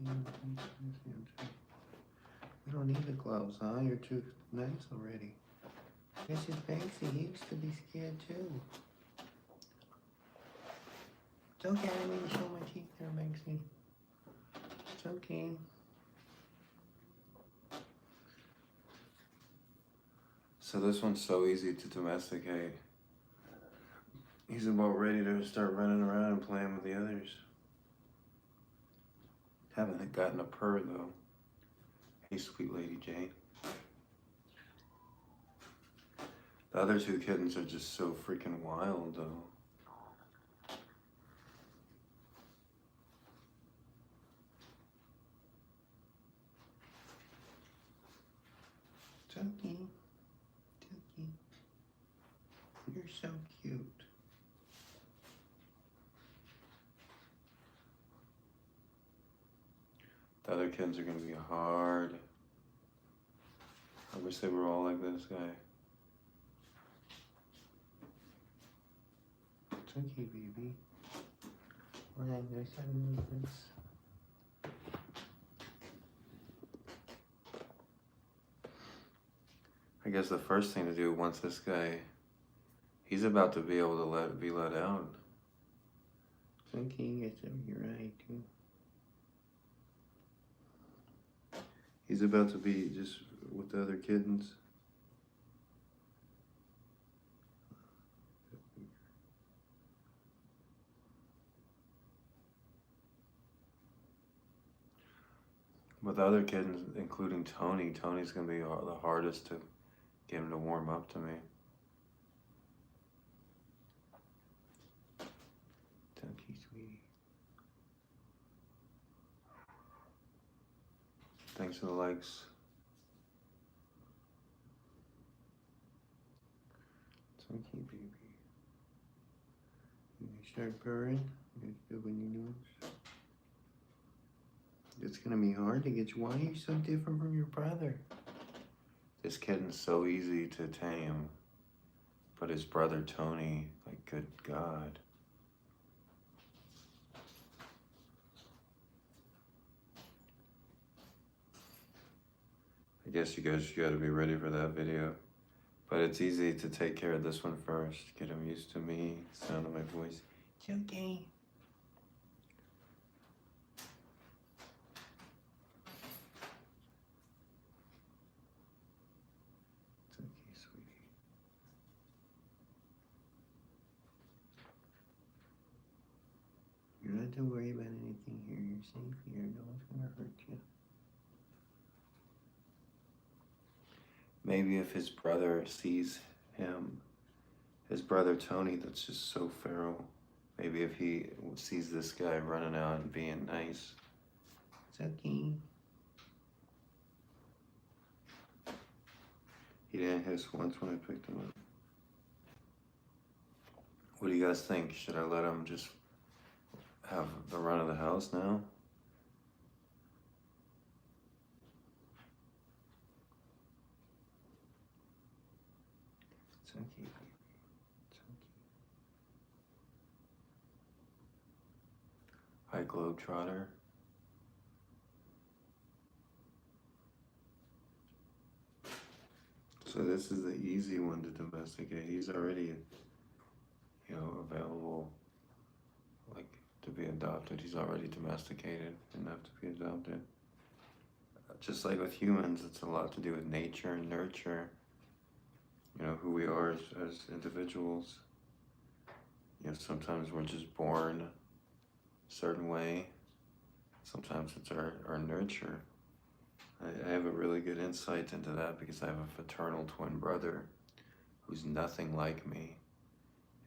You don't need the gloves, huh? You're too nice already. This is Banksy. He used to be scared too. It's okay. I didn't mean to show my teeth there, Banksy. It's okay. So this one's so easy to domesticate. He's about ready to start running around and playing with the others. Haven't gotten a purr though. Hey, sweet lady Jane. The other two kittens are just so freaking wild though. Tucky. Tucky. You're so cute. The other kids are gonna be hard. I wish they were all like this guy. It's okay, baby. We're not gonna have movements. I guess the first thing to do once this guy, he's about to be able to be let out. It's okay, you get some of your eye too. He's about to be just with the other kittens. With the other kittens, including Tony, Tony's gonna be the hardest to get him to warm up to me. Thank you, sweetie. Thanks for the likes. Thank you, baby. You start purring. You good when you nose. It's gonna be hard to get you. Why are you so different from your brother? This kitten's so easy to tame, but his brother Tony, like, good God. I guess you guys gotta be ready for that video. But it's easy to take care of this one first. Get him used to me, sound of my voice. It's okay. It's okay, sweetie. You don't have to worry about anything here. You're safe here. No one's gonna hurt you. Maybe if his brother sees him, his brother Tony, that's just so feral. Maybe if he sees this guy running out and being nice. It's okay. He didn't hiss once when I picked him up. What do you guys think? Should I let him just have the run of the house now? It's okay, baby. It's okay. Hi, Globetrotter. So this is the easy one to domesticate. He's already, available, like, to be adopted. He's already domesticated enough to be adopted. Just like with humans, it's a lot to do with nature and nurture. Who we are as individuals. Sometimes we're just born a certain way. Sometimes it's our nurture. I have a really good insight into that because I have a fraternal twin brother who's nothing like me.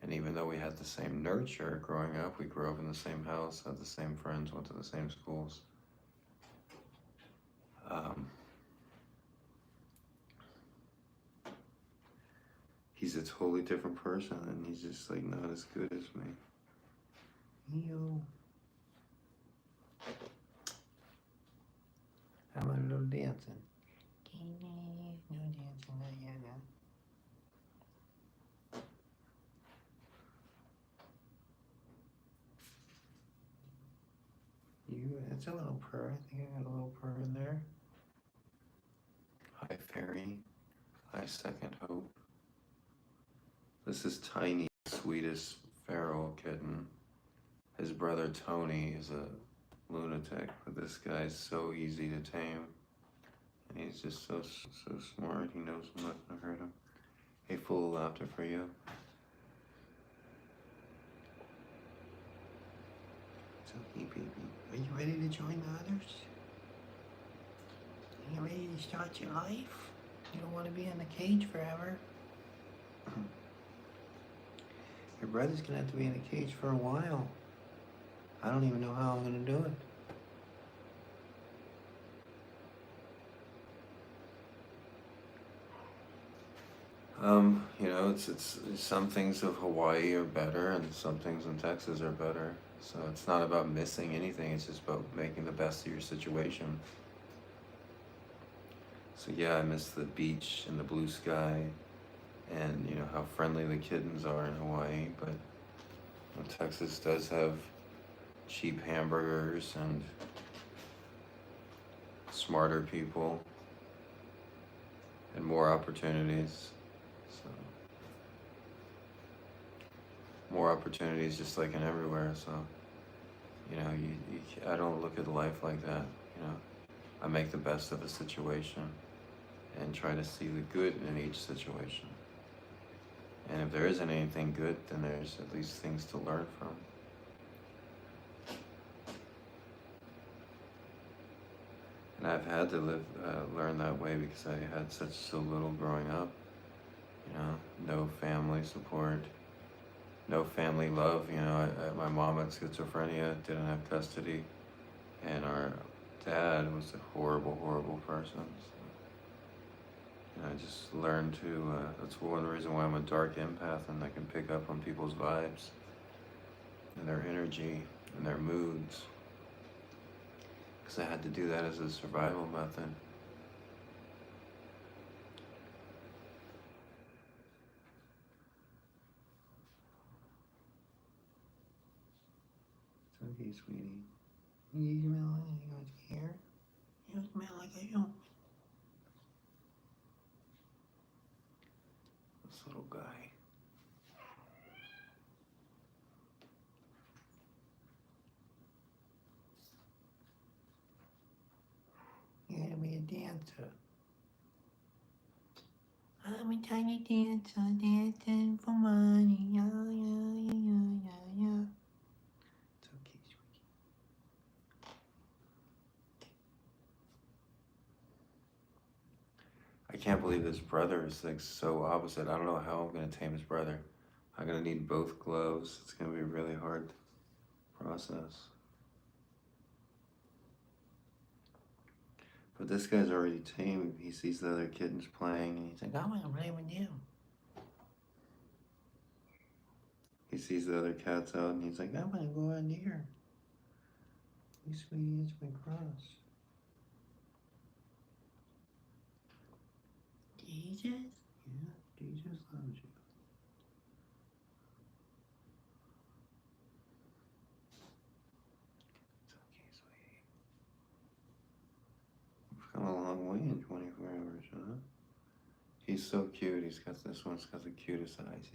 And even though we had the same nurture growing up, we grew up in the same house, had the same friends, went to the same schools. He's a totally different person, and he's just like not as good as me. Yo. How about a little dancing? No dancing, not yet, huh? You It's a little purr. I think I got a little purr in there. Hi, Fairy. Hi, Second Hope. This is Tiny, sweetest feral kitten. His brother Tony is a lunatic, but this guy's so easy to tame. And he's just so smart. He knows I'm not gonna hurt him. Hey, full of laughter for you. It's okay, baby. Are you ready to join the others? Are you ready to start your life? You don't want to be in the cage forever. Your brother's gonna have to be in the cage for a while. I don't even know how I'm gonna do it. You know, it's some things of Hawaii are better and some things in Texas are better. So it's not about missing anything, it's just about making the best of your situation. So yeah, I miss the beach and the blue sky and you know how friendly the kittens are in Hawaii, but you know, Texas does have cheap hamburgers and smarter people and more opportunities. So more opportunities just like in everywhere. So you know, I don't look at life like that. You know, I make the best of a situation and try to see the good in each situation. And if there isn't anything good, then there's at least things to learn from. And I've had to learn that way because I had so little growing up. You know, no family support, no family love. You know, my mom had schizophrenia, didn't have custody, and our dad was a horrible, horrible person. So, you know, I just learned to. That's one reason why I'm a dark empath, and I can pick up on people's vibes, and their energy, and their moods. Because I had to do that as a survival method. It's okay, sweetie. You smell like here? You smell like a human. This little guy. You're gonna be a dancer. I'm a tiny dancer, dancing for money. Yeah, yeah, yeah, yeah, yeah. It's okay, sweetie. I can't believe this brother is like so opposite. I don't know how I'm gonna tame his brother. I'm gonna need both gloves. It's gonna be a really hard process. But this guy's already tame. He sees the other kittens playing and he's like, I wanna play with you. He sees the other cats out and he's like, I wanna go out here. Hey, sweetie, it's my cross. Jesus? Yeah, Jesus loves you. It's okay, sweetie. We've come a long way in 24 hours, huh? He's so cute. This one's got the cutest eyes.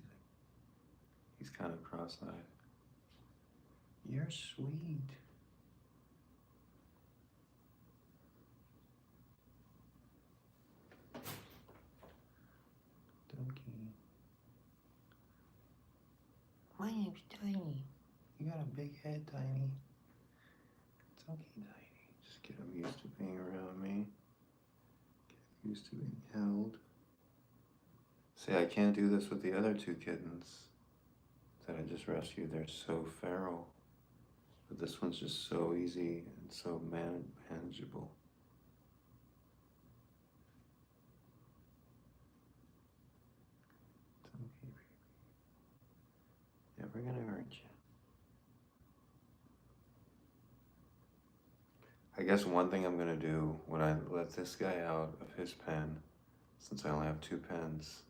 He's kind of cross-eyed. You're sweet. Donkey. My name's Tiny. You got a big head, Tiny. It's okay, Tiny. Just get used to being around me. Get used to being held. See, I can't do this with the other two kittens that I just rescued. They're so feral. But this one's just so easy and so manageable. It's okay, baby. Never gonna hurt you. I guess one thing I'm gonna do when I let this guy out of his pen, since I only have 2 pens,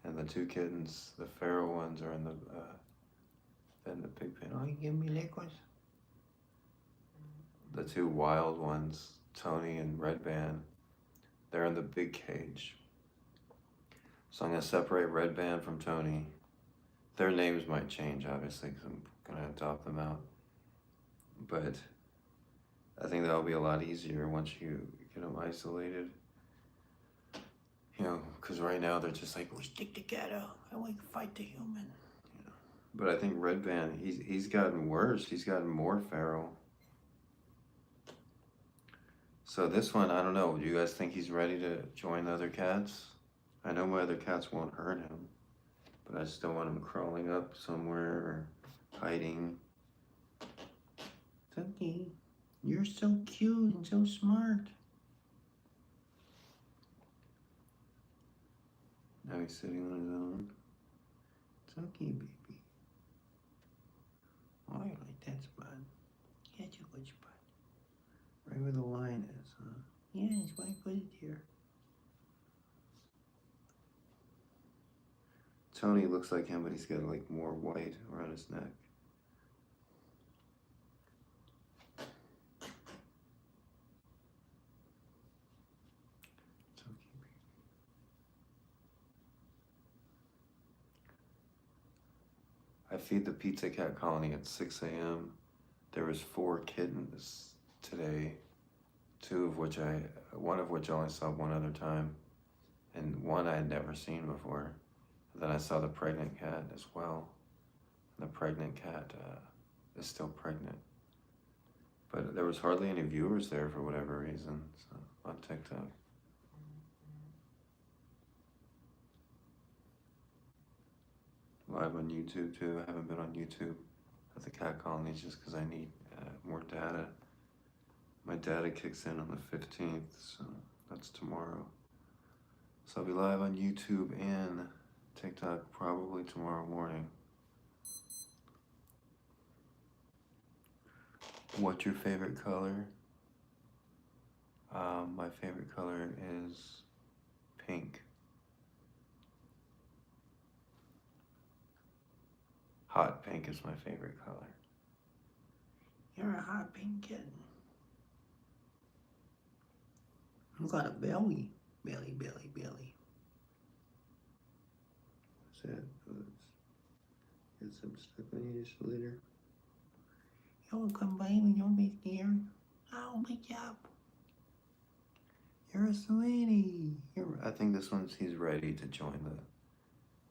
and the 2 kittens, the feral ones, are in the big pen. Oh, you give me liquids? the two wild ones, Tony and Red Band, they're in the big cage. So I'm going to separate Red Band from Tony. Their names might change, obviously, because I'm going to adopt them out. But I think that'll be a lot easier once you get them isolated. You know, because right now they're just like, we stick together and we fight the human. You know. But I think Red Band, he's gotten worse. He's gotten more feral. So this one, I don't know. Do you guys think he's ready to join the other cats? I know my other cats won't hurt him, but I just don't want him crawling up somewhere or hiding. Tucky, you're so cute and so smart. Now he's sitting on his own. Tucky, baby. Oh, you like that spot? Yeah, it's a good spot. Right where the line is, huh? Yeah, that's why I put it here. Tony looks like him, but he's got like more white around his neck. I feed the Pizza Cat colony at 6 a.m. There was 4 kittens today, one of which I only saw one other time, and one I had never seen before. And then I saw the pregnant cat as well. The pregnant cat is still pregnant. But there was hardly any viewers there for whatever reason, so, on TikTok. Live on YouTube too. I haven't been on YouTube at the cat colonies just because I need more data. My data kicks in on the 15th, so that's tomorrow. So I'll be live on YouTube and TikTok probably tomorrow morning. What's your favorite color? My favorite color is pink. Hot pink is my favorite color. You're a hot pink kitten. You got a belly. Belly, belly, belly. That's it. Get some stuff on you just later. You're welcome, baby. Don't be scared. I'll wake you up. You're a sweetie. I think this one's he's ready to join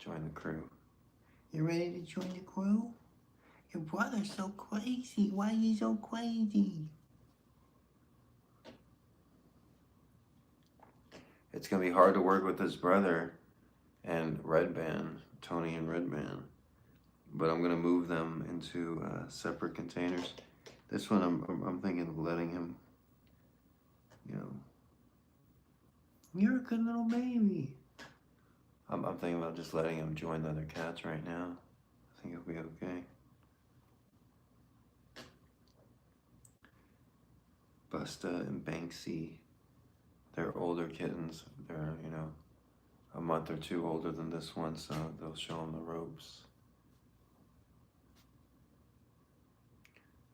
the crew. You ready to join the crew? Your brother's so crazy. Why are you so crazy? It's gonna be hard to work with his brother and Red Band, Tony and Red Band. But I'm gonna move them into separate containers. This one I'm thinking of letting him, you know. You're a good little baby. I'm thinking about just letting him join the other cats right now. I think it'll be okay. Busta and Banksy, they're older kittens. They're, you know, a month or two older than this one, so they'll show them the ropes.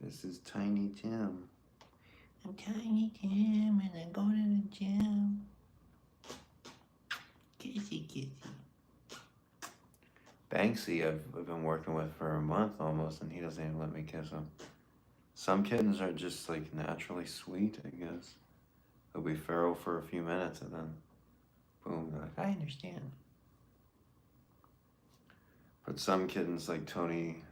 This is Tiny Tim. I'm Tiny Tim and I go to the gym. Kissy, kissy. Banksy I've been working with for a month almost, and he doesn't even let me kiss him. Some kittens are just like naturally sweet, I guess. They'll be feral for a few minutes and then boom, they're like, I understand. But some kittens like Tony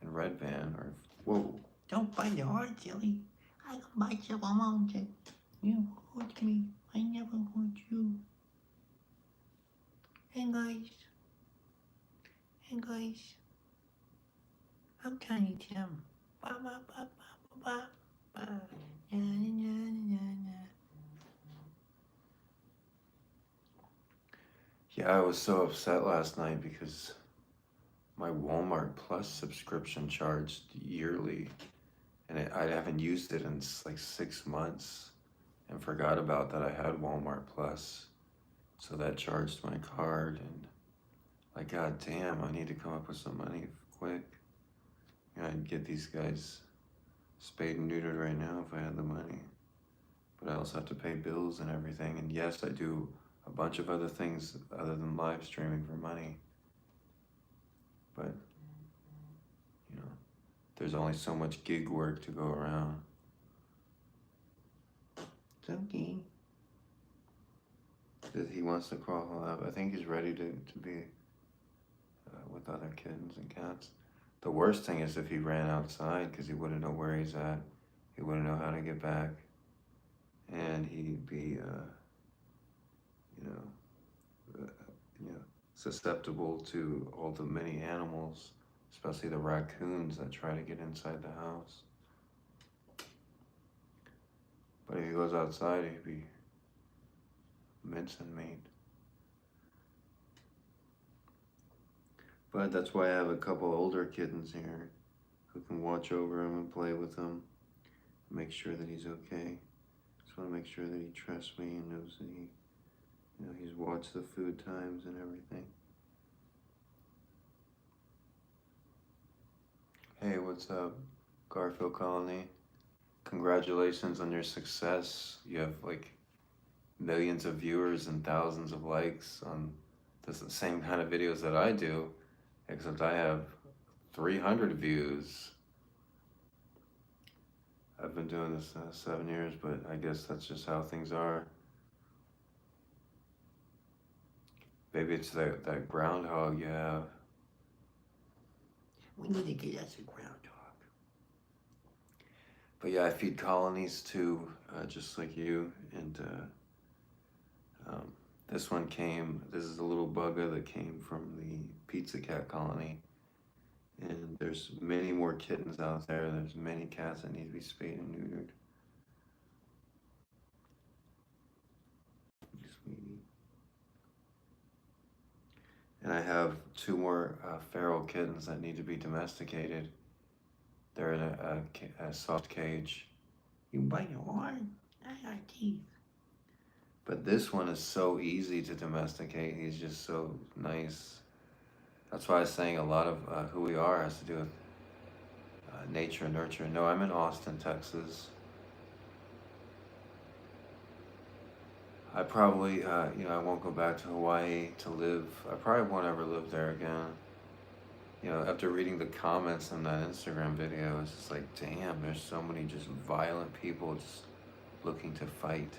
and Red Band are, whoa. Don't bite your heart, silly. I can bite you, won't you? You hurt me. I never hurt you. Hey guys. Hey guys. I'm Tiny Tim. Ba, ba, ba, ba, ba, ba. Na, na, na, na. Yeah, I was so upset last night because my Walmart Plus subscription charged yearly, and I haven't used it in like 6 months and forgot about that I had Walmart Plus. So that charged my card, and like, god damn, I need to come up with some money quick. And I'd get these guys spayed and neutered right now if I had the money. But I also have to pay bills and everything. And yes, I do a bunch of other things other than live streaming for money. But, you know, there's only so much gig work to go around. It's okay. He wants to crawl up. I think he's ready to be with other kittens and cats. The worst thing is if he ran outside, because he wouldn't know where he's at. He wouldn't know how to get back. And he'd be, you know, susceptible to all the many animals, especially the raccoons that try to get inside the house. But if he goes outside, he'd be mincing meat. But that's why I have a couple older kittens here who can watch over him and play with him, make sure that he's okay. Just want to make sure that he trusts me and knows that he's watched the food times and everything. Hey, what's up, Garfield Colony? Congratulations on your success. You have like millions of viewers and thousands of likes on the same kind of videos that I do, except I have 300 views. I've been doing this 7 years, but I guess that's just how things are. Maybe it's that groundhog you have. We need to get us a groundhog. But yeah, I feed colonies too, just like you. And this is a little bugger that came from the pizza cat colony. And there's many more kittens out there. There's many cats that need to be spayed and neutered. Sweetie. And I have 2 more feral kittens that need to be domesticated. They're in a soft cage. You bite your arm? I got teeth. But this one is so easy to domesticate. He's just so nice. That's why I was saying a lot of who we are has to do with nature and nurture. No, I'm in Austin, Texas. I probably, I won't go back to Hawaii to live. I probably won't ever live there again. After reading the comments on that Instagram video, it's just like, damn, there's so many just violent people just looking to fight.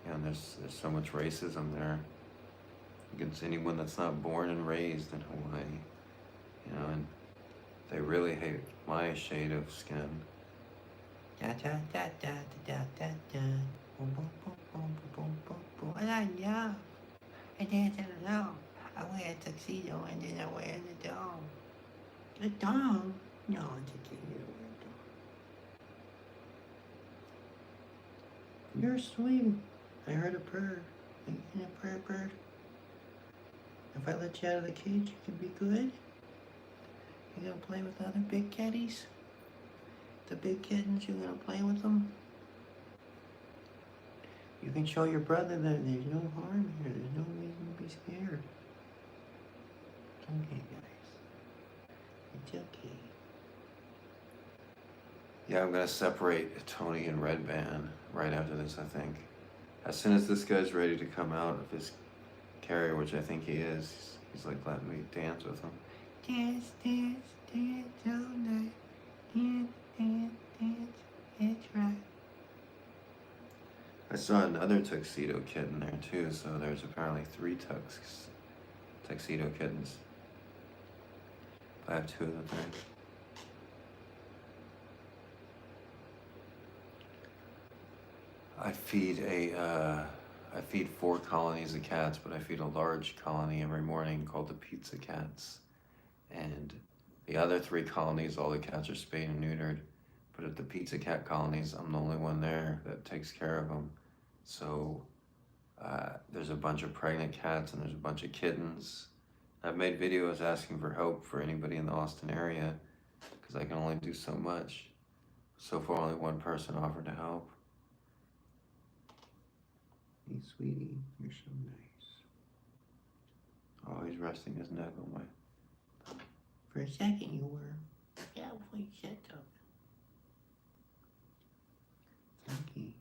And there's so much racism there against anyone that's not born and raised in Hawaii. And they really hate my shade of skin. Da da da da da da da. Boom boom boom boom boom boom boom. I know. I dance in the dome. I wear a tuxedo and then I wear the dome. The dome? No, it's a tuxedo. You're sweet. I heard a purr. A purr. If I let you out of the cage, you can be good. You gonna play with other big kitties? The big kittens, you gonna play with them? You can show your brother that there's no harm here. There's no reason to be scared. It's okay, guys. It's okay. Yeah, I'm gonna separate Tony and Red Band right after this, I think. As soon as this guy's ready to come out of his carrier, which I think he is, he's like letting me dance with him. Dance, dance, dance all night. Dance, dance, dance, that's right. I saw another tuxedo kitten there too, so there's apparently 3 tuxedo kittens. I have 2 of them there. I feed 4 colonies of cats, but I feed a large colony every morning called the pizza cats. And the other 3 colonies, all the cats are spayed and neutered. But at the pizza cat colonies, I'm the only one there that takes care of them. So there's a bunch of pregnant cats and there's a bunch of kittens. I've made videos asking for help for anybody in the Austin area because I can only do so much. So far, only 1 person offered to help. Hey, sweetie, you're so nice. Oh, he's resting his neck on my... For a second you were. Yeah, before you said something. Thank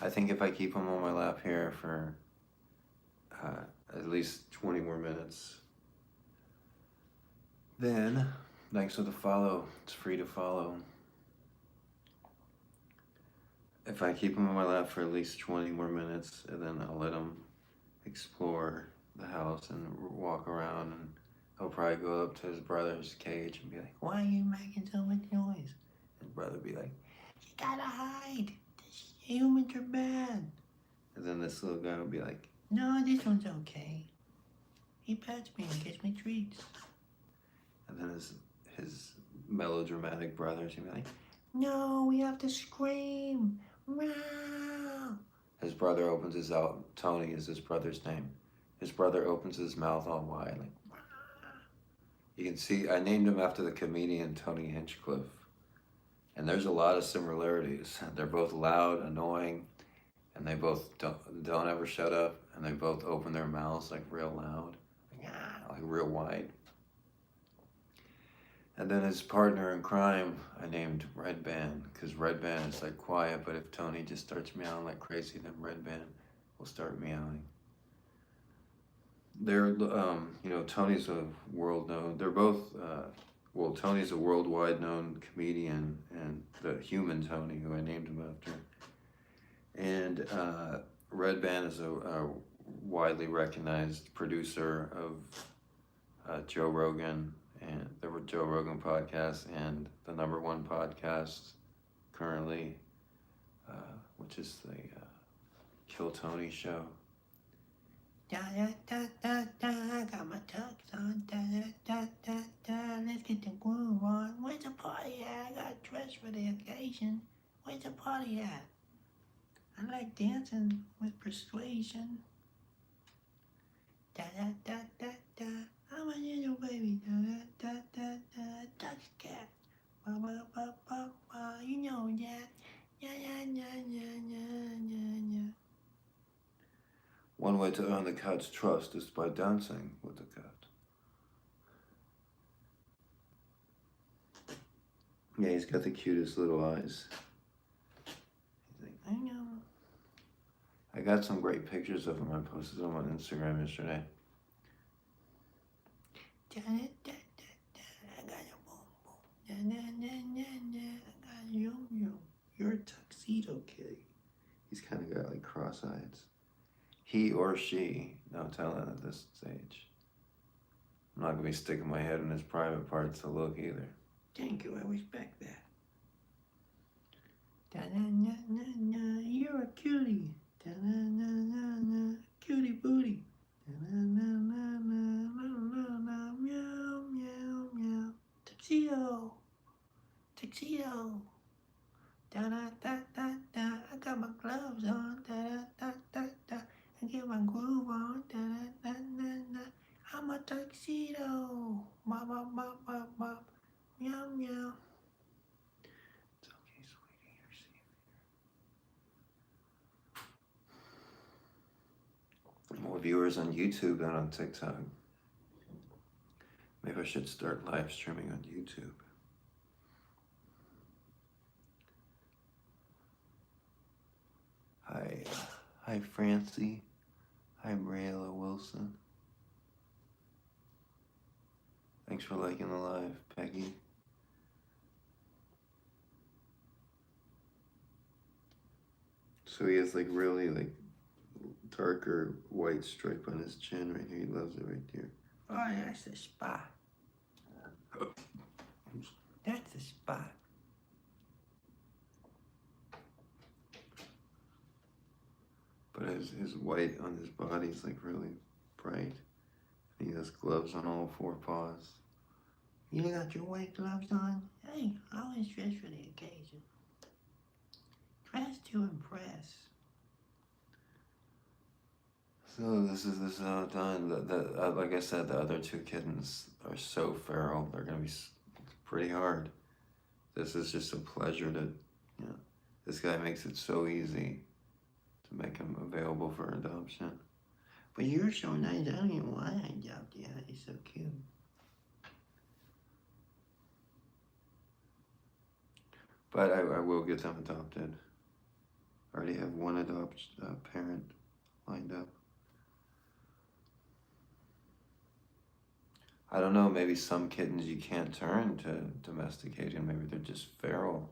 I think if I keep him on my lap here for at least 20 more minutes, then thanks for the follow. It's free to follow. If I keep him on my lap for at least 20 more minutes, and then I'll let him explore the house and walk around, and he'll probably go up to his brother's cage and be like, "Why are you making so much noise?" His brother will be like, "You gotta hide. The humans are bad." And then this little guy will be like, "No, this one's okay. He pets me and gives me treats." And then his melodramatic brothers will be like, "No, we have to scream. Meow." His brother opens his out. Tony is his brother's name. His brother opens his mouth all wide, like. You can see I named him after the comedian Tony Hinchcliffe, and there's a lot of similarities. They're both loud, annoying, and they both don't ever shut up, and they both open their mouths like real loud, like real wide. And then his partner in crime, I named Red Band, because Red Band is like quiet, but if Tony just starts meowing like crazy, then Red Band will start meowing. They're, Tony's a world known, they're both, Tony's a worldwide known comedian, and the human Tony, who I named him after. And Red Band is a widely recognized producer of Joe Rogan, and the Joe Rogan podcast, and the #1 podcast currently, which is the Kill Tony show. Da da da da da, I got my tux on. Da da da da da, let's get the groove on. Where's the party at? I got dressed for the occasion. Where's the party at? I like dancing with persuasion. Da da da da da, I'm a little baby. Da da da da da, Dutch cat. Ba ba ba ba ba, you know that. Yeah yeah yeah yeah yeah yeah yeah. One way to earn the cat's trust is by dancing with the cat. Yeah, he's got the cutest little eyes. He's like, I know. I got some great pictures of him. I posted them on Instagram yesterday. Da, da, da, da, I got a boom boom. Da, da, da, da, da, I got a yum yum. You're a tuxedo kitty. He's kind of got like cross eyes. He or she, no telling at this stage. I'm not going to be sticking my head in his private parts to look either. Thank you, I respect that. Da-na-na-na-na, you're a cutie. Da-na-na-na-na, cutie booty. Da-na-na-na-na, meow, meow, meow. Tuxedo. Tuxedo. Da-da-da-da-da, I got my gloves on. Da-da-da-da-da. I get my groove on, da-da-da-da-da. I'm a tuxedo. Bop, bop, bop, bop, bop. Meow, meow. It's okay, sweetie, you're safe here. More viewers on YouTube than on TikTok. Maybe I should start live streaming on YouTube. Hi, Francie. Hi, Briella Wilson. Thanks for liking the live, Peggy. So he has like really like darker white stripe on his chin right here. He loves it right there. Oh, that's the spot. That's the spot. But his white on his body is like really bright. He has gloves on all 4 paws. You got your white gloves on? Hey, I always dress for the occasion. Dress to impress. So this is all done. Like I said, the other 2 kittens are so feral. They're gonna be pretty hard. This is just a pleasure to, this guy makes it so easy to make him available for adoption. But you're so nice, I don't even want to adopt you. You're so cute. But I will get them adopted. I already have one parent lined up. I don't know, maybe some kittens you can't turn to domesticating. Maybe they're just feral.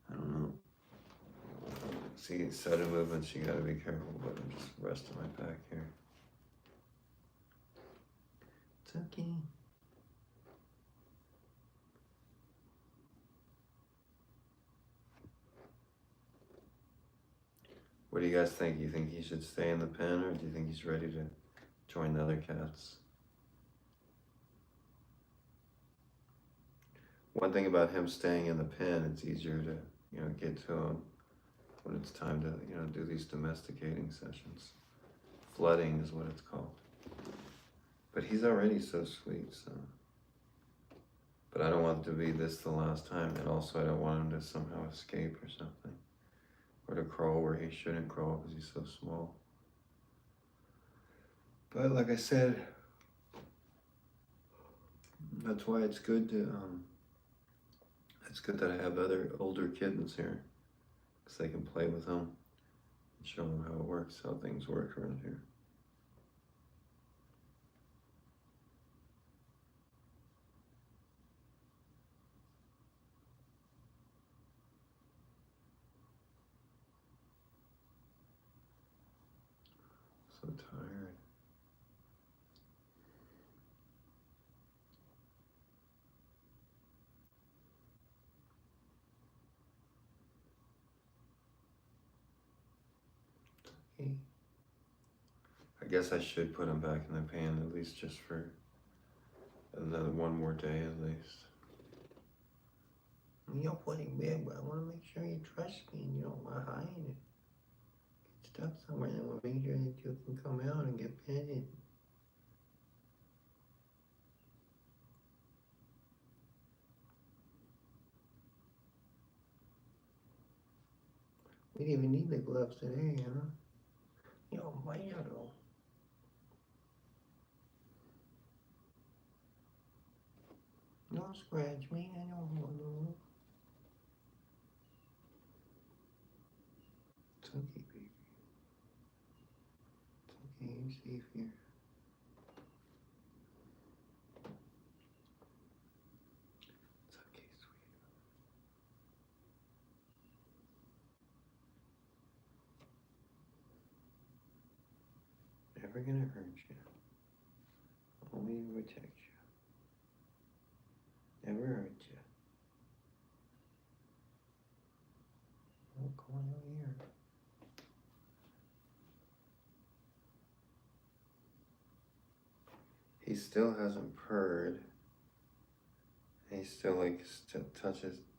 I don't know. See, sudden movements, you gotta be careful, but I'm just resting my back here. It's okay. What do you guys think? You think he should stay in the pen, or do you think he's ready to join the other cats? One thing about him staying in the pen, it's easier to, get to him when it's time to, do these domesticating sessions. Flooding is what it's called. But he's already so sweet, so. But I don't want it to be this the last time, and also I don't want him to somehow escape or something. Or to crawl where he shouldn't crawl because he's so small. But like I said, that's why it's good that I have other older kittens here, because they can play with them and show them how it works, how things work around here. So tired. Okay. I guess I should put him back in the pan, at least just for another one more day at least. You'll put him big, but I want to make sure you trust me and you don't want to hide it. Get stuck somewhere, and we'll make sure that you can come out and get petted. We didn't even need the gloves today, huh? You're vital. Don't scratch me, I don't want to. It's okay, baby. It's okay, you're safe here. It's okay, sweetie. Never gonna hurt you. Only to protect you. Never hurt you. Oh, come on over here. He still hasn't purred. He still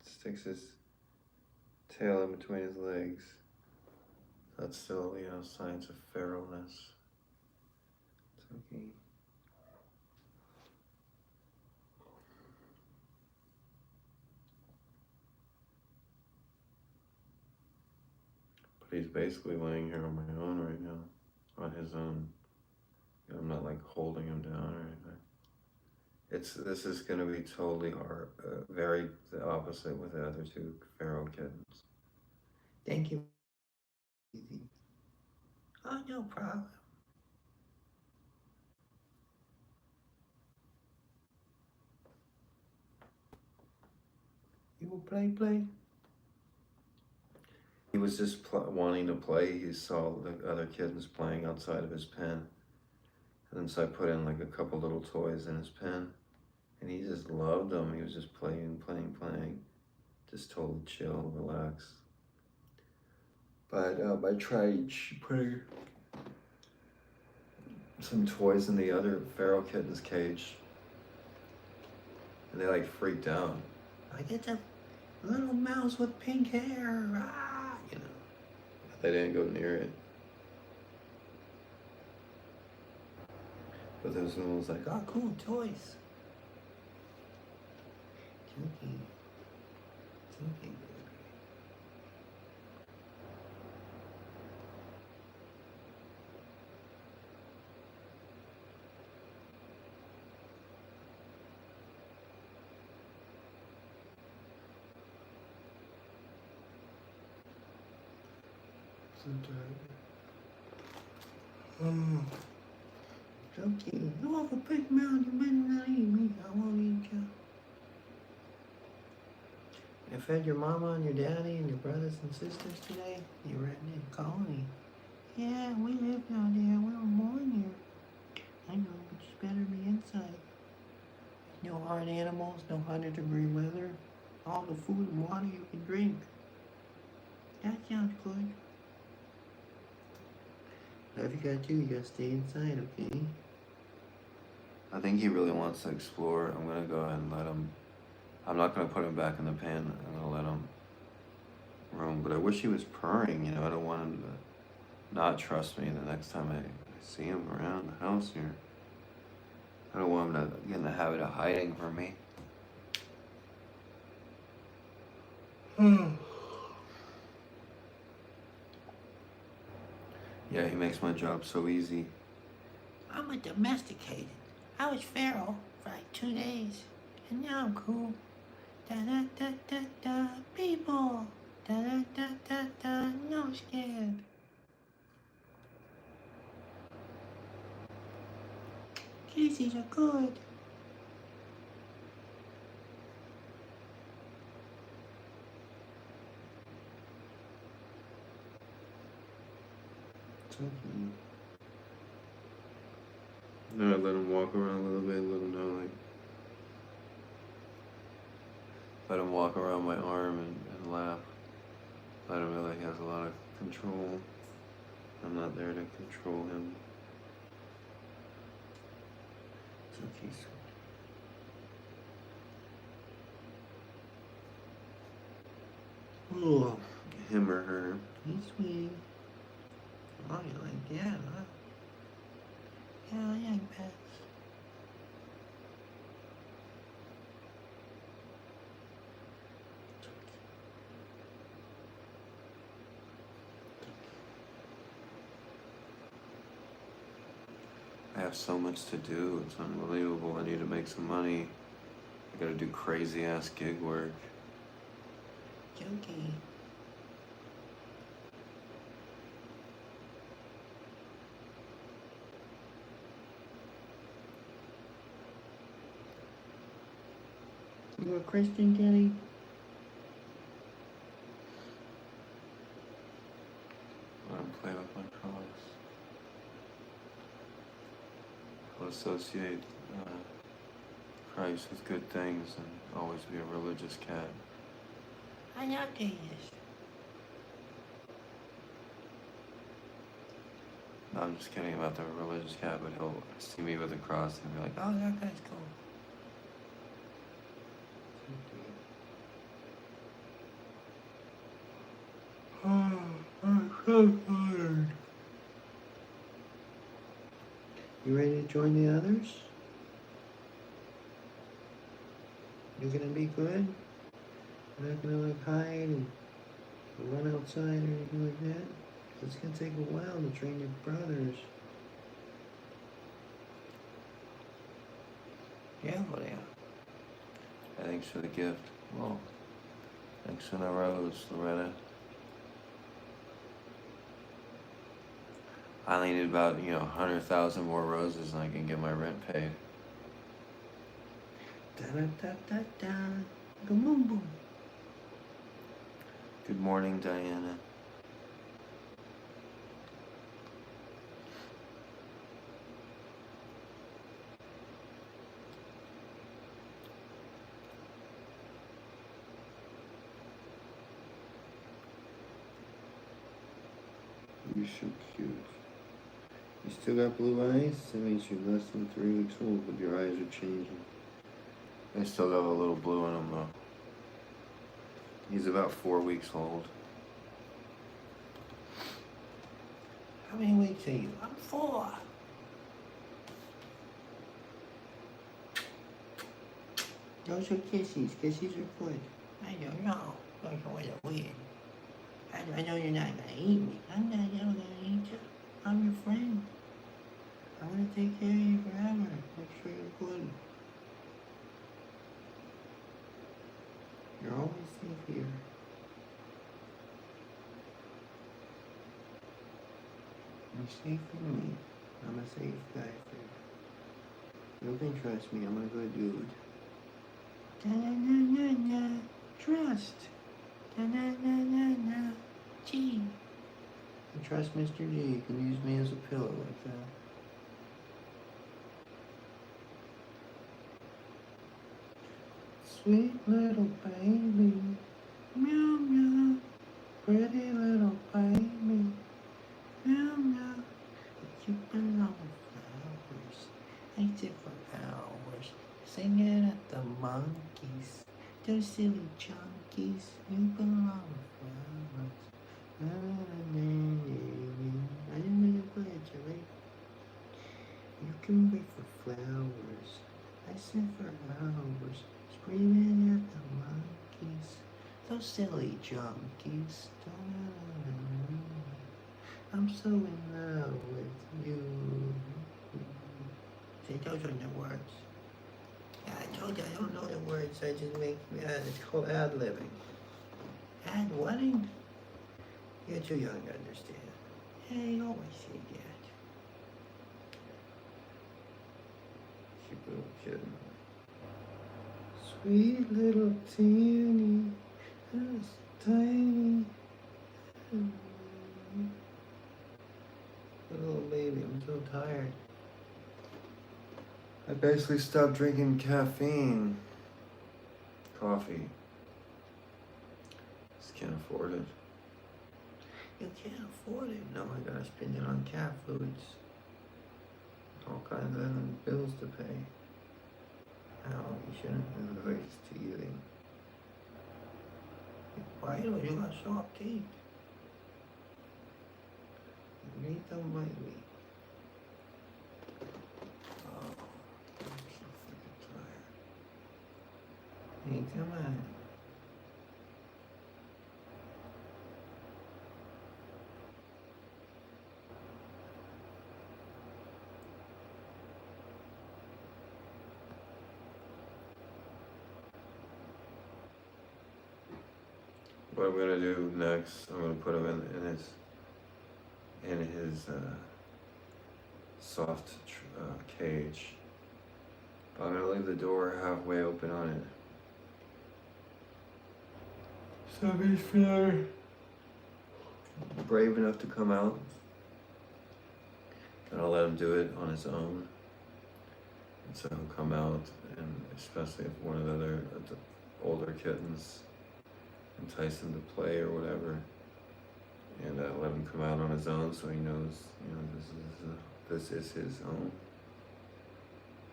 sticks his tail in between his legs. That's still, signs of feralness. It's okay. But he's basically laying here on my own right now, on his own. I'm not like holding him down or anything. This is going to be totally hard, very the opposite with the other two feral kittens. Thank you. Oh, no problem. You will play? He was just wanting to play. He saw the other kittens playing outside of his pen. And then so I put in like a couple little toys in his pen. And he just loved them. He was just playing. Just totally chill, relax. But I tried putting some toys in the other feral kitten's cage. And they like freaked out. Like, it's a little mouse with pink hair. Ah, They didn't go near it. But this one was like, oh, cool, toys. It's okay, baby. Okay, you have a big mouth, you better not eat me. I won't eat you. I fed your mama and your daddy and your brothers and sisters today. You were in the colony. Yeah, we live down there. We were born here. I know, but it's better to be inside. No hard animals, no 100-degree weather. All the food and water you can drink. That sounds good. But if you gotta do, you gotta stay inside, okay? I think he really wants to explore. I'm gonna go ahead and let him. I'm not gonna put him back in the pen. I'm gonna let him roam. But I wish he was purring. You know, I don't want him to not trust me the next time I see him around the house here. I don't want him to get in the habit of hiding from me. Yeah, he makes my job so easy. I'm a domesticated. I was feral for like 2 days, and now I'm cool. Da da da da da, people. Da da da da da, no scared. Kitties are good. Then I let him walk around a little bit, let him know, like, let him walk around my arm and laugh. Let him know that he has a lot of control. I'm not there to control him. So he's Ooh, him or her. he's sweet. Oh, you like that, huh? Yeah, I like pets. I have so much to do. It's unbelievable. I need to make some money. I gotta do crazy ass gig work. Junkie. You a Christian, Kenny? Let him play with my cross. I'll associate Christ with good things and always be a religious cat. I know this. No, I'm just kidding about the religious cat, but he'll see me with a cross and be like, Oh, that guy's cool. Oh, I'm so tired. You ready to join the others? You're gonna be good? You're not gonna like hide and run outside or anything like that? It's gonna take a while to train your brothers. Yeah, what yeah. thanks for the gift. Well, thanks for the rose, Loretta. I only need about, 100,000 more roses and I can get my rent paid. Da da da da da. Go boom boom. Good morning, Diana. You're so cute. You still got blue eyes? That means you're less than 3 weeks old, but your eyes are changing. They still got a little blue in them, though. He's about 4 weeks old. How many weeks are you? I'm 4. Those are kisses. Kisses are good. I don't know. Those are really weird. I know you're not gonna eat me. I'm not ever gonna eat you. I'm your friend. I'm gonna take care of you forever. Make sure you're good. You're always safe here. You're safe with me. I'm a safe guy for you. You can trust me. I'm a good dude. Da-na-na-na-na. Trust. Da-na-na-na-na. G. You trust Mr. G. You can use me as a pillow like that. Sweet little baby. Meow meow. Pretty little baby. Meow meow. You belong with flowers. I sit for hours singing at the monkeys. Those silly chunkies. You belong with flowers. I didn't really play it, Jerry. You can wait for flowers. I sit for hours screaming at the monkeys. Those silly junkies. I'm so in love with you. See, those are the words. Yeah, I told you I don't know the words. I just make, it's called ad-libbing. Ad-wedding? You're too young to understand. Yeah, you always say that. She little kitten. Sweet little teeny, tiny. Little baby, I'm so tired. I basically stopped drinking caffeine. Coffee. Just can't afford it. You can't afford it. No, I gotta spend it on cat foods. All kinds of bills to pay. No, you shouldn't advise to eating. Why do you got sharp teeth? You need to bite me. Oh, I'm so freaking tired. Hey, come on. What I'm gonna do next, I'm gonna put him in his soft cage. But I'm gonna leave the door halfway open on it. So he's feeling brave enough to come out. And I'll let him do it on his own. And so he'll come out, and especially if one of the other older kittens entice him to play or whatever, and let him come out on his own, so he knows, this is his home.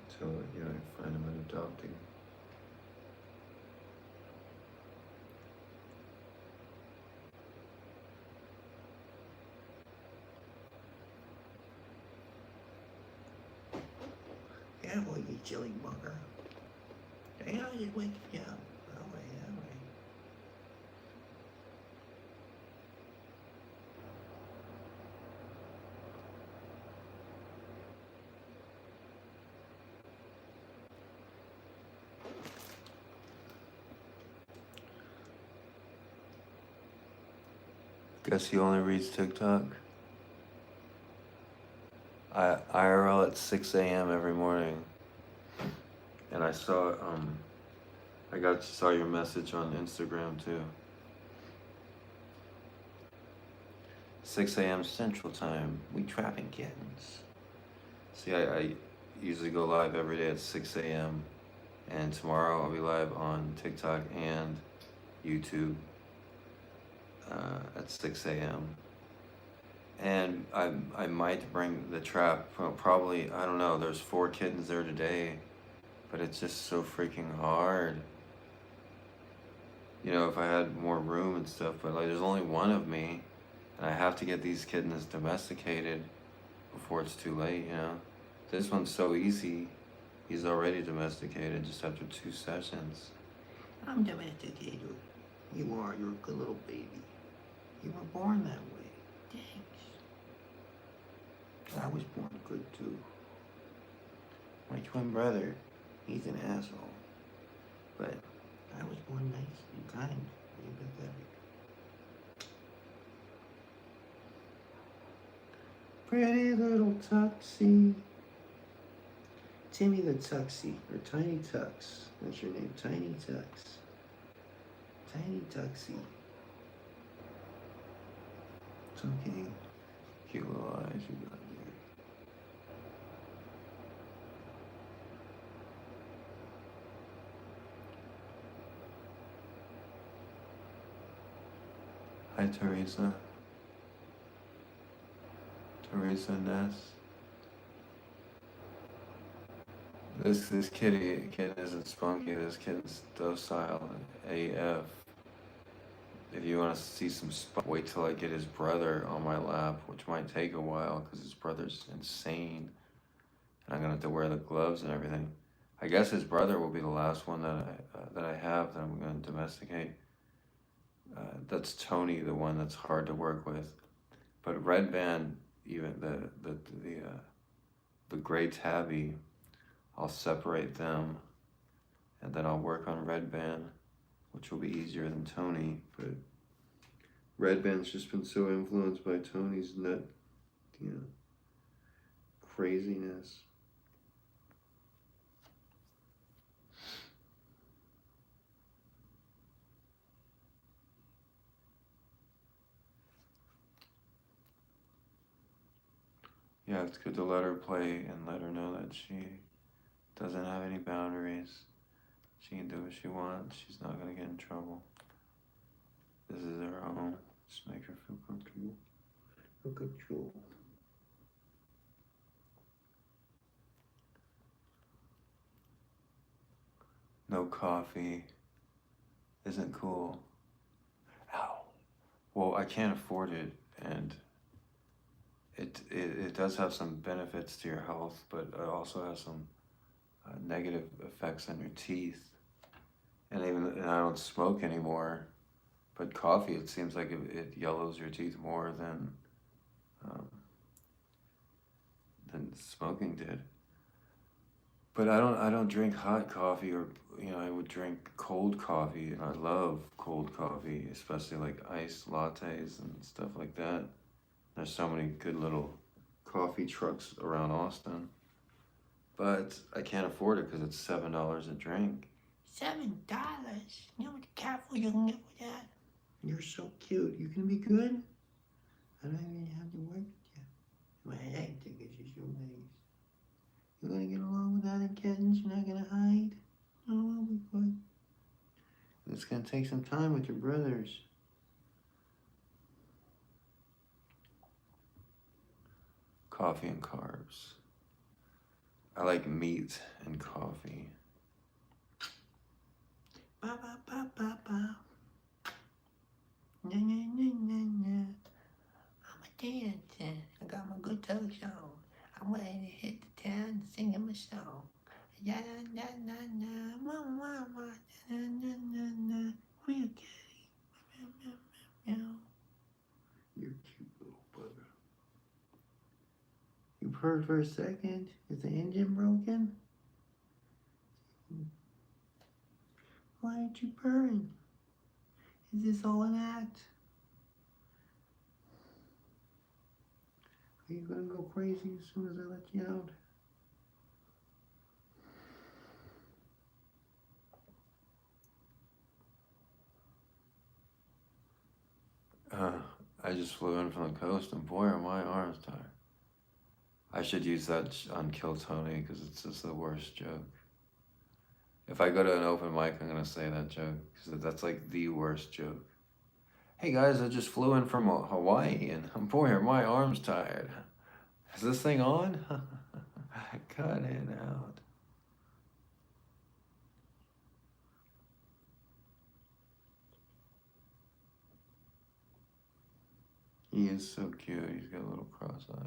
Until I find him an adopting. Yeah, boy, you silly bugger. Yeah, I just wake you up. That way. Guess he only reads TikTok. IRL at 6 a.m. every morning. And I saw saw your message on Instagram too. 6 a.m. Central Time. We trapping kittens. See, I usually go live every day at 6 a.m. And tomorrow I'll be live on TikTok and YouTube at 6 a.m. And I might bring the trap, probably, I don't know, there's 4 kittens there today, but it's just so freaking hard. If I had more room and stuff, but there's only one of me, and I have to get these kittens domesticated before it's too late, This one's so easy. He's already domesticated just after 2 sessions. I'm domesticated. You are. You're a good little baby. You were born that way. Thanks. I was born good too. My twin brother, he's an asshole. But I was born nice and kind and empathetic. Pretty little Tuxie. Timmy the Tuxie, or Tiny Tux. That's your name, Tiny Tux. Tiny Tuxie. It's okay. Cute little eyes you got there. Hi, Teresa. Teresa Ness. This kitten isn't spunky. This kitten's docile AF. If you want to see some spunk, wait till I get his brother on my lap, which might take a while because his brother's insane, and I'm gonna have to wear the gloves and everything. I guess his brother will be the last one that I have that I'm gonna domesticate. That's Tony, the one that's hard to work with. But Red Band, even the gray tabby, I'll separate them, and then I'll work on Red Band, which will be easier than Tony. But Red Band's just been so influenced by Tony's nut, craziness. Yeah, it's good to let her play and let her know that she doesn't have any boundaries. She can do what she wants. She's not gonna get in trouble. This is her home. Just make her feel comfortable. Feel control. No coffee isn't cool. Ow. Well, I can't afford it, and it does have some benefits to your health, but it also has some negative effects on your teeth. And I don't smoke anymore, but coffee, it seems like it yellows your teeth more than smoking did. But I don't drink hot coffee, or I would drink cold coffee, and I love cold coffee, especially like iced lattes and stuff like that. There's so many good little coffee trucks around Austin, but I can't afford it because it's $7 a drink. $7? You know what careful you can get with that? You're so cute. You can be good? I don't even have to work with you. Well, I like to get you so nice. You gonna get along with other kittens? You're not gonna hide? Oh, we'll be good. It's gonna take some time with your brothers. Coffee and carbs. I like meat and coffee. Ba ba ba ba ba. Na na na na na. I'm a dancer. I got my guitar on. I'm ready to hit the town singing my song. Ya na na na na, ma ma ma, na na na na. Real kitty. Meow meow meow meow. You're cute little bugger. You purred for a second. Is the engine broken? Why aren't you purring? Is this all an act? Are you gonna go crazy as soon as I let you out? I just flew in from the coast, and boy, are my arms tired. I should use that on Kill Tony because it's just the worst joke. If I go to an open mic, I'm gonna say that joke because that's like the worst joke. Hey guys, I just flew in from Hawaii, and boy, are my arms tired. Is this thing on? Cut it out. He is so cute. He's got little cross eyes.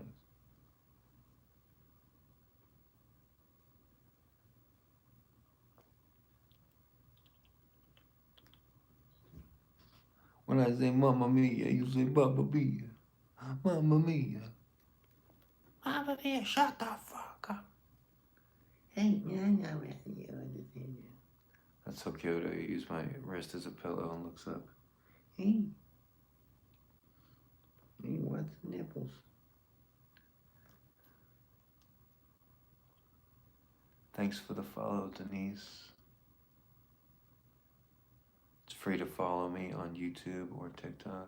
When I say Mamma Mia, you say Baba Mia. Mamma Mia. Mamma Mia, shut the fuck up. Hey, I'm not ready to understand you. That's so cute. I use my wrist as a pillow and looks up. Hey. Hey, what's the nipples? Thanks for the follow, Denise. It's free to follow me on YouTube or TikTok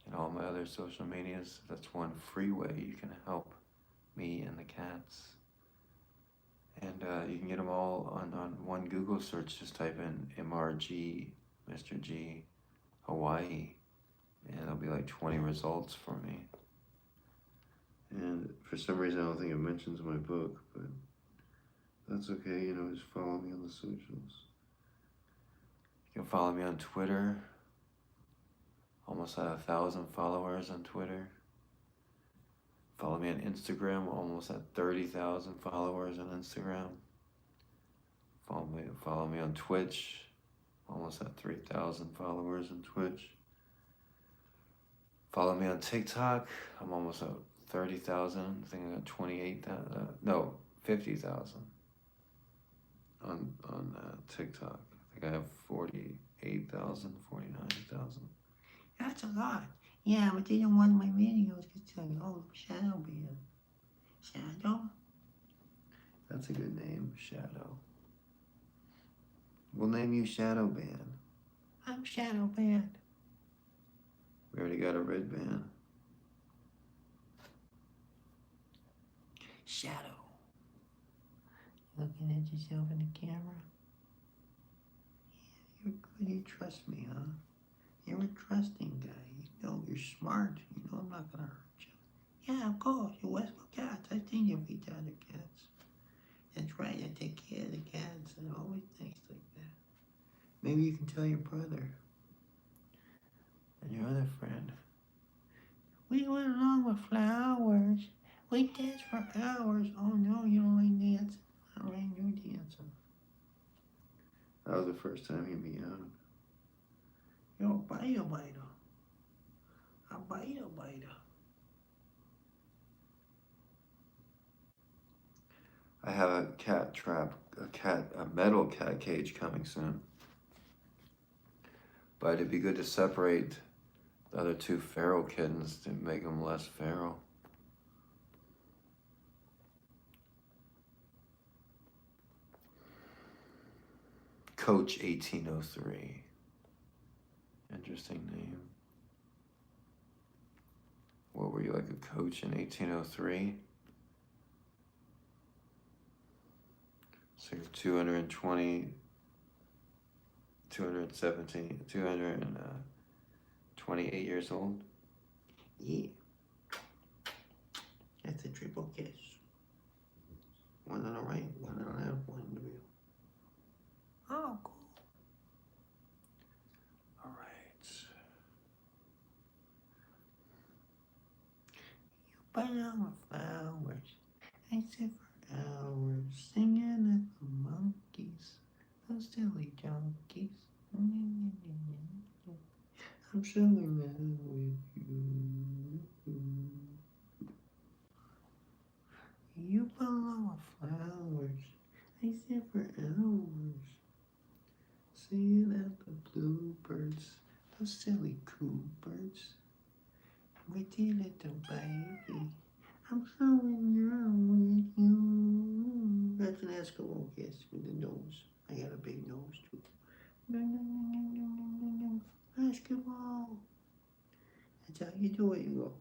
and all my other social medias. That's one free way you can help me and the cats. And you can get them all on one Google search. Just type in MRG, Mr.G, Hawaii, and there'll be like 20 results for me. And for some reason, I don't think it mentions my book, but that's okay. You know, just follow me on the socials. You can follow me on Twitter. Almost at 1,000 followers on Twitter. Follow me on Instagram. Almost at 30,000 followers on Instagram. Follow me on Twitch. Almost at 3,000 followers on Twitch. Follow me on TikTok. I'm almost at 30,000. I think I got 28,000. No, 50,000 on TikTok. I think I have 48,000, 49,000. That's a lot. Yeah, but they don't want my videos because like, oh, Shadow Band. Shadow? That's a good name, Shadow. We'll name you Shadow Band. I'm Shadow Band. We already got a red band. Shadow. Looking at yourself in the camera? Yeah, you're good. You trust me, huh? You're a trusting guy. You know you're smart. You know I'm not gonna hurt you. Yeah, of course. You're Westwood Cats. I think you'll beat the other cats. That's right. I take care of the cats and always things like that. Maybe you can tell your brother And your other friend. we went along with flowers. We danced for hours. Oh no, you don't like dancing. All right, you're dancing. That was the first time you meowed. You're a biter. A biter. I have a cat trap, a metal cat cage coming soon. But it'd be good to separate the other two feral kittens to make them less feral. Coach 1803. Interesting name. What were you, like a coach in 1803? So you're 220, 217, 228 years old? Yeah. That's a triple kiss. One on the right, one on the left, one in the middle. Oh, cool. All right. You bite on flowers. I sit for hours singing at the monkeys. Those silly junkies. I'm so in love with you. You belong with flowers. I sit for hours singing at the bluebirds. Those silly coopers. With your little baby. I'm so in love with you. That's an Eskimo kiss with the nose. I got a big nose too. Eskimo. That's how you do it. You go.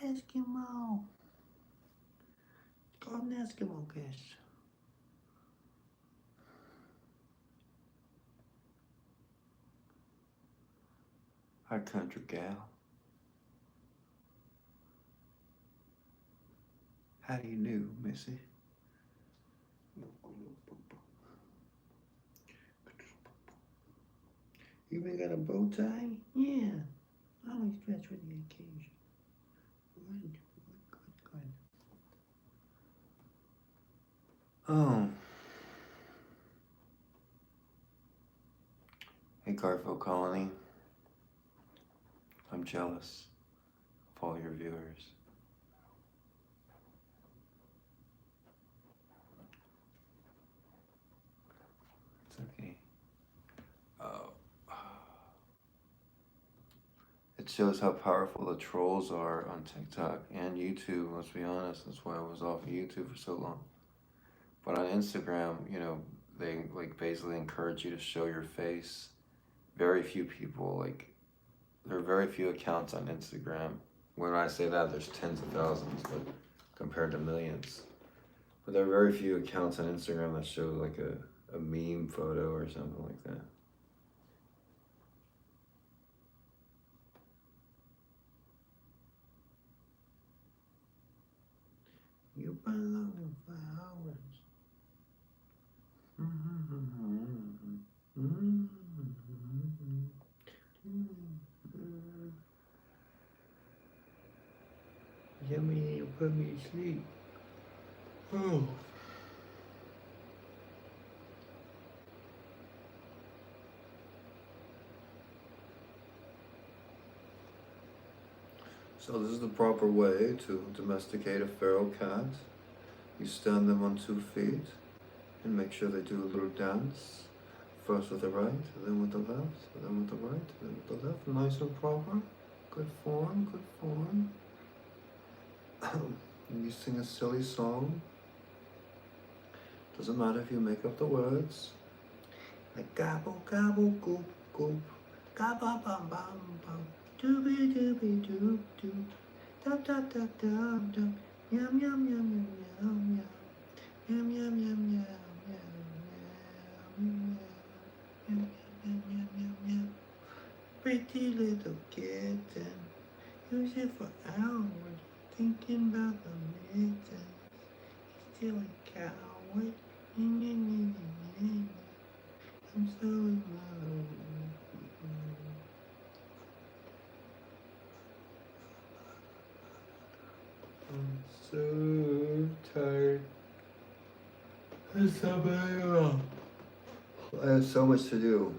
Eskimo. It's called an Eskimo kiss. Hi, country gal. How do you do, Missy? You even got a bow tie? Yeah. Always dress for the occasion. Good. Oh. Hey, Garfield Colony. I'm jealous of all your viewers. It's okay. Oh. It shows how powerful the trolls are on TikTok and YouTube, let's be honest. That's why I was off of YouTube for so long. But on Instagram, they like basically encourage you to show your face. Very few people, like, there are very few accounts on Instagram. When I say that, there's tens of thousands, but compared to millions. But there are very few accounts on Instagram that show like a meme photo or something like that. You've been looking for hours. Does that mean you put me to sleep? Oh. So this is the proper way to domesticate a feral cat. You stand them on 2 feet and make sure they do a little dance. First with the right, then with the left, then with the right, then with the left. Nice and proper. Good form, good form. And you sing a silly song. Doesn't matter if you make up the words. Like gobble, gobble, goop, goop. Gobble, bum, bum, bum. Doobie, doobie, doop, doop. Dum, dum, dum, dum, dum. Yum, yum, yum, yum, yum, yum. Yum, yum, yum, yum, yum, yum, yum, yum, yum, yum, yum. Pretty little kitten. Use it for hours. Thinking about the mittens. He's still a coward. I'm so in love. I'm so tired. I have so much to do.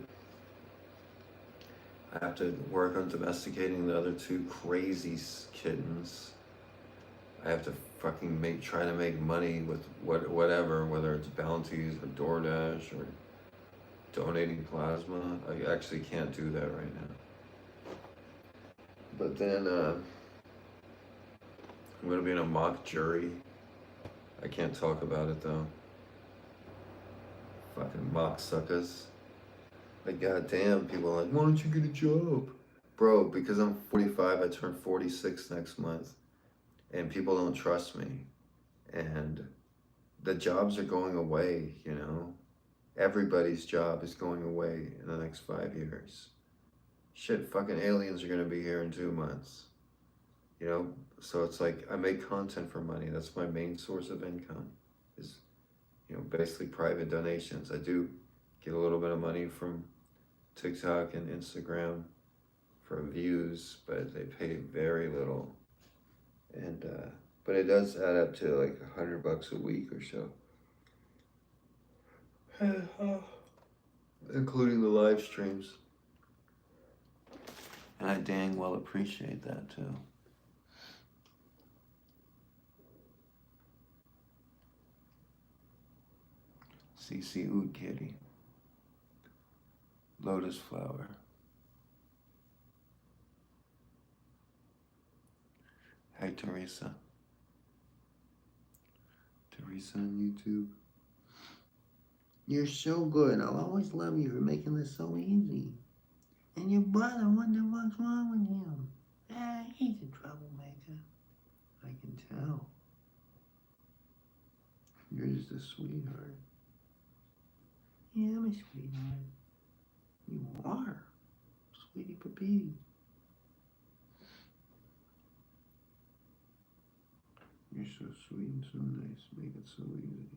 I have to work on domesticating the other 2 crazy kittens. I have to fucking try to make money with whatever, whether it's bounties or DoorDash or donating plasma. I actually can't do that right now. But then I'm gonna be in a mock jury. I can't talk about it though. Fucking mock suckers. Like, goddamn, people are like, why don't you get a job? Bro, because I'm 45, I turn 46 next month. And people don't trust me. And the jobs are going away, Everybody's job is going away in the next 5 years. Shit, fucking aliens are gonna be here in 2 months. So it's like, I make content for money. That's my main source of income, is, basically private donations. I do get a little bit of money from TikTok and Instagram for views, but they pay very little. And, but it does add up to like $100 a week or so. Including the live streams. And I dang well appreciate that too. CC Oud Kitty. Lotus Flower. Hi Teresa. Teresa on YouTube. You're so good. I'll always love you for making this so easy. And your brother, what the fuck's wrong with him? He's a troublemaker. I can tell. You're just a sweetheart. Yeah, I'm a sweetheart. You are. Sweetie Papee. You're so sweet and so nice. Make it so easy.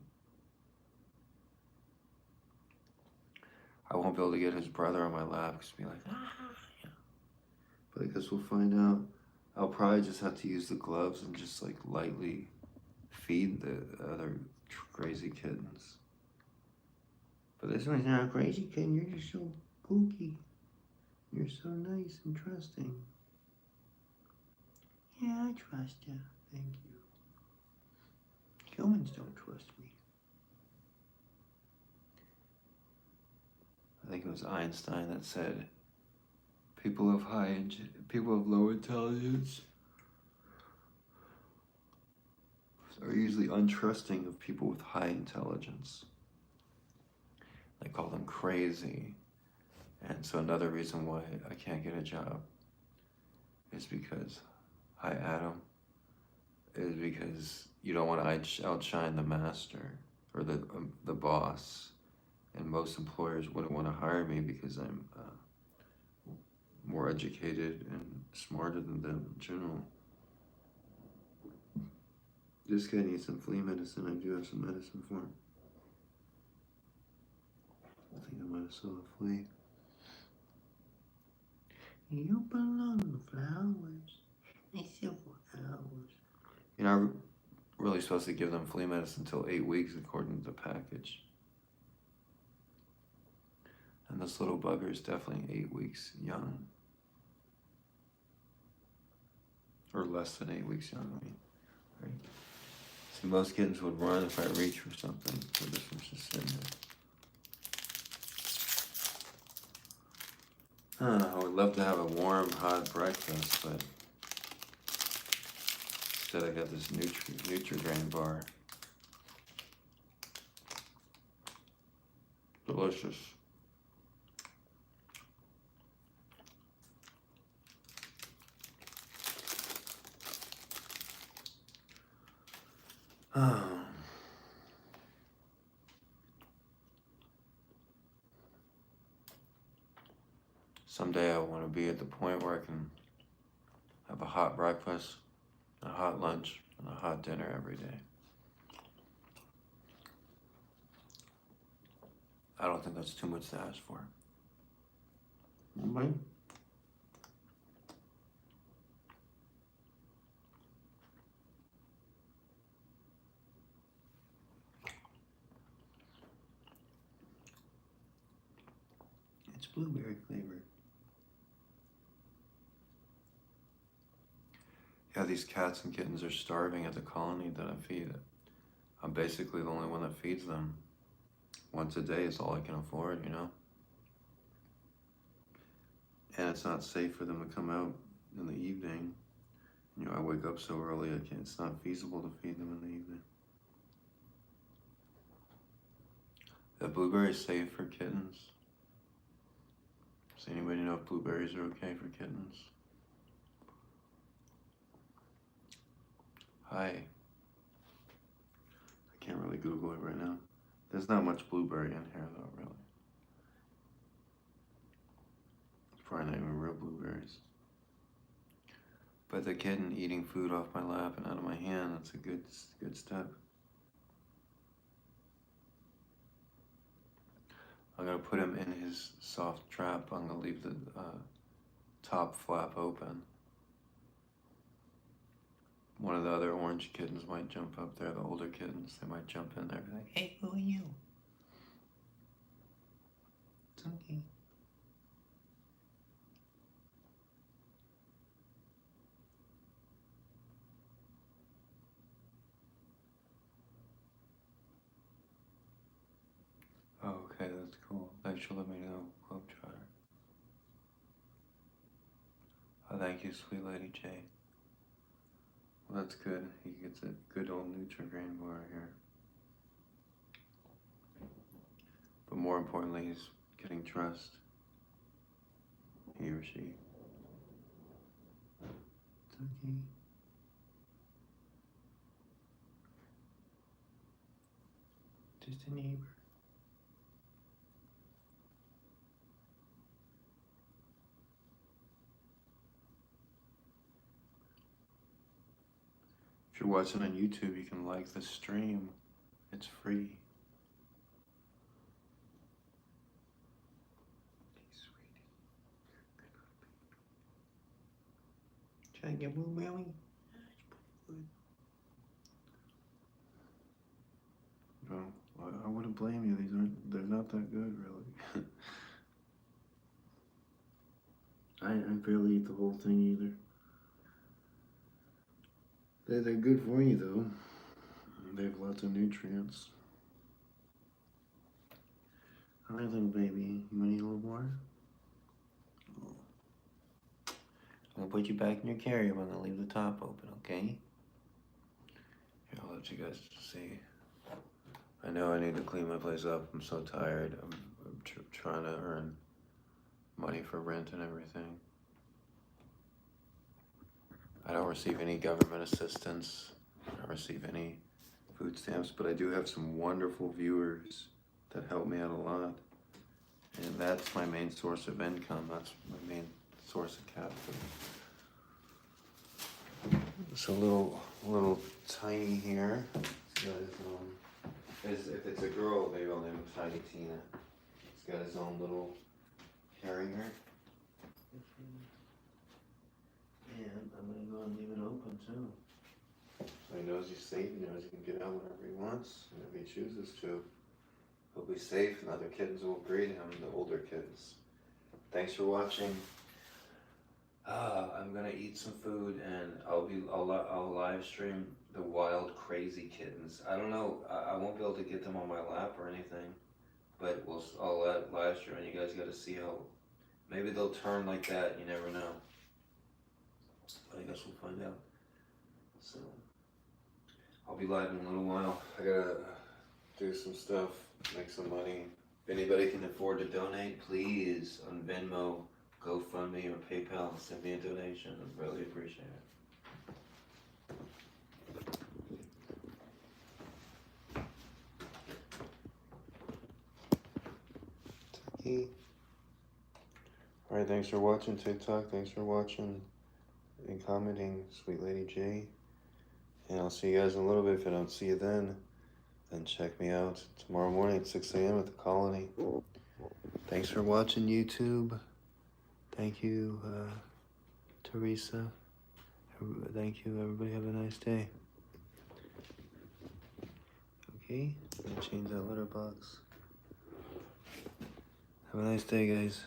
I won't be able to get his brother on my lap because he'll be like, yeah. But I guess we'll find out. I'll probably just have to use the gloves and just like lightly feed the other crazy kittens. But this one's not a crazy kitten. You're just so kooky. You're so nice and trusting. Yeah, I trust you. Thank you. Humans don't trust me. I think it was Einstein that said, People of people of low intelligence are usually untrusting of people with high intelligence. They call them crazy. And so another reason why I can't get a job is because, hi Adam, is because you don't want to outshine the master or the boss. And most employers wouldn't want to hire me because I'm more educated and smarter than them in general. This guy needs some flea medicine. I do have some medicine for him. I think I might have saw a flea. You belong to flowers. I see flowers. You're not really supposed to give them flea medicine until 8 weeks according to the package. And this little bugger is definitely 8 weeks young. Or less than 8 weeks young, I mean. Right? See, most kittens would run if I reach for something. So this one's just sitting there. I would love to have a warm, hot breakfast, but instead I got this Nutri-Grain bar. Delicious. Someday I want to be at the point where I can have a hot breakfast, a hot lunch, and a hot dinner every day. I don't think that's too much to ask for. Right? It's blueberry flavored. Yeah, these cats and kittens are starving at the colony that I feed. I'm basically the only one that feeds them. Once a day is all I can afford, you know? And it's not safe for them to come out in the evening. You know, I wake up so early, it's not feasible to feed them in the evening. Are blueberries safe for kittens? Does anybody know if blueberries are okay for kittens? Hi. I can't really Google it right now. There's not much blueberry in here though, really. It's probably not even real blueberries. But the kitten eating food off my lap and out of my hand, that's a good step. I'm gonna put him in his soft trap. I'm gonna leave the top flap open. One of the other orange kittens might jump up there, the older kittens, they might jump in there and be like, Hey, who are you? It's okay. oh, okay, that's cool. Thanks for letting me know, Globetrotter. Oh, thank you, sweet Lady J. Well, that's good. He gets a good old Nutri-Grain bar here. But more importantly, he's getting trust. He or she. It's okay. Just a neighbor. If you're watching on YouTube, you can like the stream. It's free. Hey, sweetie. Try to get blueberry? It's pretty good. Well, I wouldn't blame you. They're not that good, really. I barely eat the whole thing either. They're good for you, though. They have lots of nutrients. All right, little baby. You want to eat a little more? I'm gonna put you back in your carrier. I'm gonna leave the top open, okay? Here, I'll let you guys see. I know I need to clean my place up. I'm so tired. I'm trying to earn money for rent and everything. I don't receive any government assistance. I don't receive any food stamps, but I do have some wonderful viewers that help me out a lot. And that's my main source of income. That's my main source of capital. It's a little tiny here. If it's a girl, maybe I'll name him Tiny Tina. He's got his own little carrier. And I'm gonna go and leave it open too. So he knows he's safe, he knows he can get out whenever he wants, and if he chooses to. He'll be safe, and other kittens will greet him, the older kittens. Thanks for watching. I'm gonna eat some food, and I'll live stream the wild, crazy kittens. I don't know, I won't be able to get them on my lap or anything, but I'll live stream, and you guys gotta see how, maybe they'll turn like that, you never know. But I guess we'll find out. So, I'll be live in a little while. I gotta do some stuff, make some money. If anybody can afford to donate, please, on Venmo, GoFundMe, or PayPal, send me a donation. I'd really appreciate it. Alright, thanks for watching TikTok. Thanks for watching and commenting, Sweet Lady J. And I'll see you guys in a little bit. If I don't see you then check me out tomorrow morning at 6 a.m. at the Colony. Thanks for watching, YouTube. Thank you, Teresa. Thank you, everybody. Have a nice day. Okay, I'm gonna change that letterbox. Have a nice day, guys.